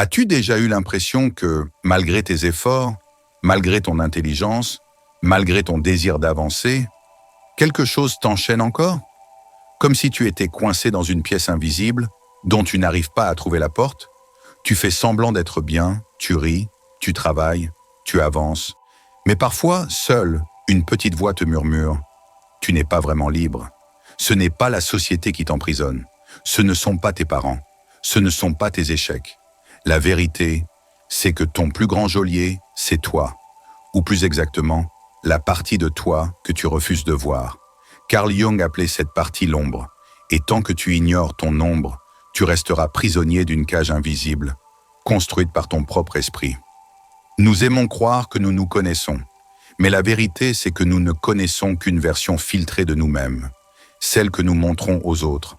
As-tu déjà eu l'impression que, malgré tes efforts, malgré ton intelligence, malgré ton désir d'avancer, quelque chose t'enchaîne encore? Comme si tu étais coincé dans une pièce invisible, dont tu n'arrives pas à trouver la porte? Tu fais semblant d'être bien, tu ris, tu travailles, tu avances. Mais parfois, seule, une petite voix te murmure: tu n'es pas vraiment libre. Ce n'est pas la société qui t'emprisonne. Ce ne sont pas tes parents. Ce ne sont pas tes échecs. La vérité, c'est que ton plus grand geôlier, c'est toi. Ou plus exactement, la partie de toi que tu refuses de voir. Carl Jung appelait cette partie l'ombre. Et tant que tu ignores ton ombre, tu resteras prisonnier d'une cage invisible, construite par ton propre esprit. Nous aimons croire que nous nous connaissons. Mais la vérité, c'est que nous ne connaissons qu'une version filtrée de nous-mêmes. Celle que nous montrons aux autres.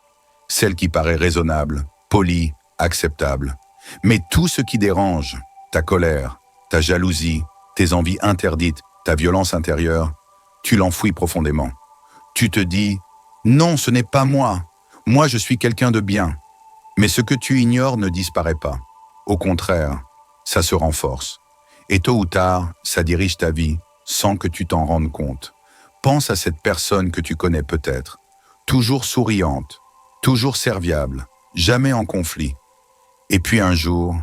Celle qui paraît raisonnable, polie, acceptable. Mais tout ce qui dérange, ta colère, ta jalousie, tes envies interdites, ta violence intérieure, tu l'enfouis profondément. Tu te dis: non, ce n'est pas moi. Moi, je suis quelqu'un de bien. Mais ce que tu ignores ne disparaît pas. Au contraire, ça se renforce. Et tôt ou tard, ça dirige ta vie sans que tu t'en rendes compte. Pense à cette personne que tu connais peut-être. Toujours souriante, toujours serviable, jamais en conflit. Et puis un jour,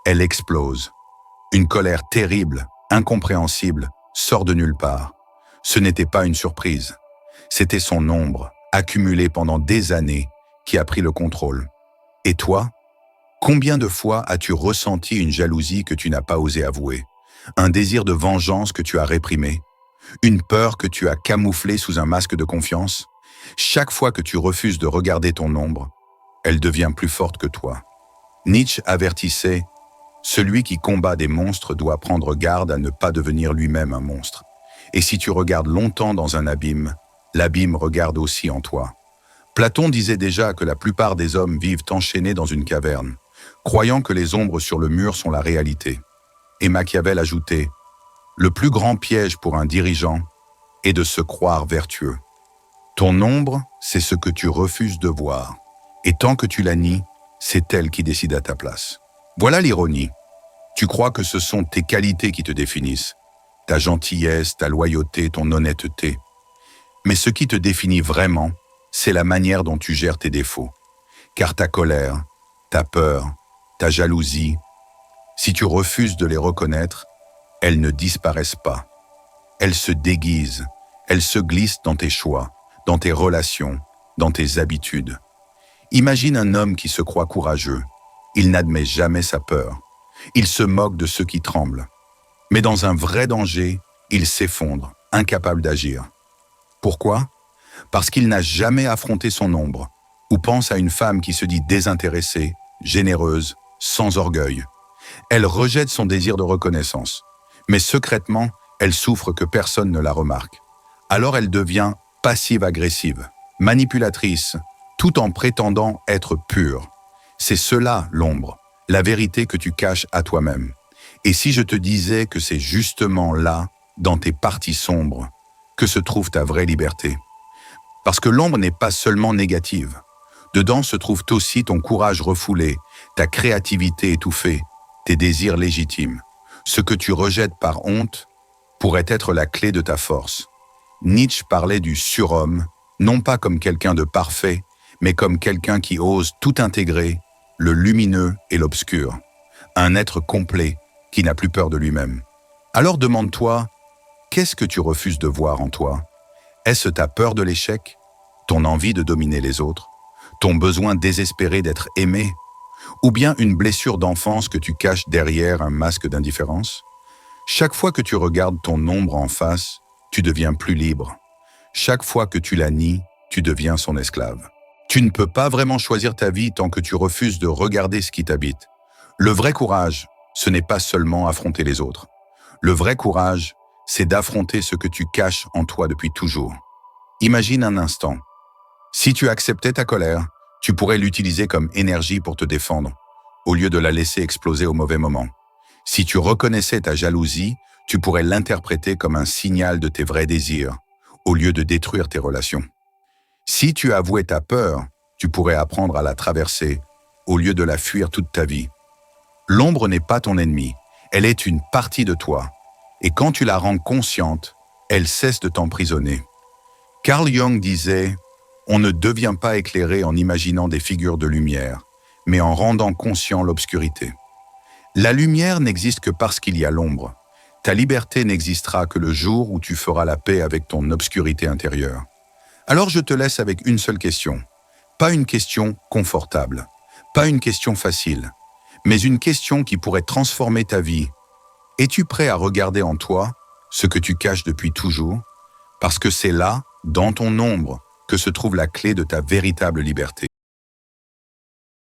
elle explose. Une colère terrible, incompréhensible, sort de nulle part. Ce n'était pas une surprise. C'était son ombre, accumulée pendant des années, qui a pris le contrôle. Et toi? Combien de fois as-tu ressenti une jalousie que tu n'as pas osé avouer? Un désir de vengeance que tu as réprimé? Une peur que tu as camouflée sous un masque de confiance? Chaque fois que tu refuses de regarder ton ombre, elle devient plus forte que toi. Nietzsche avertissait: celui qui combat des monstres doit prendre garde à ne pas devenir lui-même un monstre. Et si tu regardes longtemps dans un abîme, l'abîme regarde aussi en toi. Platon disait déjà que la plupart des hommes vivent enchaînés dans une caverne, croyant que les ombres sur le mur sont la réalité. Et Machiavel ajoutait: le plus grand piège pour un dirigeant est de se croire vertueux. Ton ombre, c'est ce que tu refuses de voir. Et tant que tu la nies, c'est elle qui décide à ta place. Voilà l'ironie. Tu crois que ce sont tes qualités qui te définissent, ta gentillesse, ta loyauté, ton honnêteté. Mais ce qui te définit vraiment, c'est la manière dont tu gères tes défauts. Car ta colère, ta peur, ta jalousie, si tu refuses de les reconnaître, elles ne disparaissent pas. Elles se déguisent, elles se glissent dans tes choix, dans tes relations, dans tes habitudes. Imagine un homme qui se croit courageux. Il n'admet jamais sa peur. Il se moque de ceux qui tremblent. Mais dans un vrai danger, il s'effondre, incapable d'agir. Pourquoi? Parce qu'il n'a jamais affronté son ombre, ou pense à une femme qui se dit désintéressée, généreuse, sans orgueil. Elle rejette son désir de reconnaissance, mais secrètement, elle souffre que personne ne la remarque. Alors elle devient passive-agressive, manipulatrice, tout en prétendant être pure. C'est cela l'ombre, la vérité que tu caches à toi-même. Et si je te disais que c'est justement là, dans tes parties sombres, que se trouve ta vraie liberté? Parce que l'ombre n'est pas seulement négative. Dedans se trouve aussi ton courage refoulé, ta créativité étouffée, tes désirs légitimes. Ce que tu rejettes par honte pourrait être la clé de ta force. Nietzsche parlait du surhomme, non pas comme quelqu'un de parfait, mais comme quelqu'un qui ose tout intégrer, le lumineux et l'obscur. Un être complet qui n'a plus peur de lui-même. Alors demande-toi, qu'est-ce que tu refuses de voir en toi? Est-ce ta peur de l'échec? Ton envie de dominer les autres? Ton besoin désespéré d'être aimé? Ou bien une blessure d'enfance que tu caches derrière un masque d'indifférence? Chaque fois que tu regardes ton ombre en face, tu deviens plus libre. Chaque fois que tu la nies, tu deviens son esclave. Tu ne peux pas vraiment choisir ta vie tant que tu refuses de regarder ce qui t'habite. Le vrai courage, ce n'est pas seulement affronter les autres. Le vrai courage, c'est d'affronter ce que tu caches en toi depuis toujours. Imagine un instant. Si tu acceptais ta colère, tu pourrais l'utiliser comme énergie pour te défendre, au lieu de la laisser exploser au mauvais moment. Si tu reconnaissais ta jalousie, tu pourrais l'interpréter comme un signal de tes vrais désirs, au lieu de détruire tes relations. Si tu avouais ta peur, tu pourrais apprendre à la traverser, au lieu de la fuir toute ta vie. L'ombre n'est pas ton ennemi, elle est une partie de toi. Et quand tu la rends consciente, elle cesse de t'emprisonner. Carl Jung disait « On ne devient pas éclairé en imaginant des figures de lumière, mais en rendant conscient l'obscurité. » La lumière n'existe que parce qu'il y a l'ombre. Ta liberté n'existera que le jour où tu feras la paix avec ton obscurité intérieure. Alors je te laisse avec une seule question. Pas une question confortable, pas une question facile, mais une question qui pourrait transformer ta vie. Es-tu prêt à regarder en toi ce que tu caches depuis toujours? Parce que c'est là, dans ton ombre, que se trouve la clé de ta véritable liberté.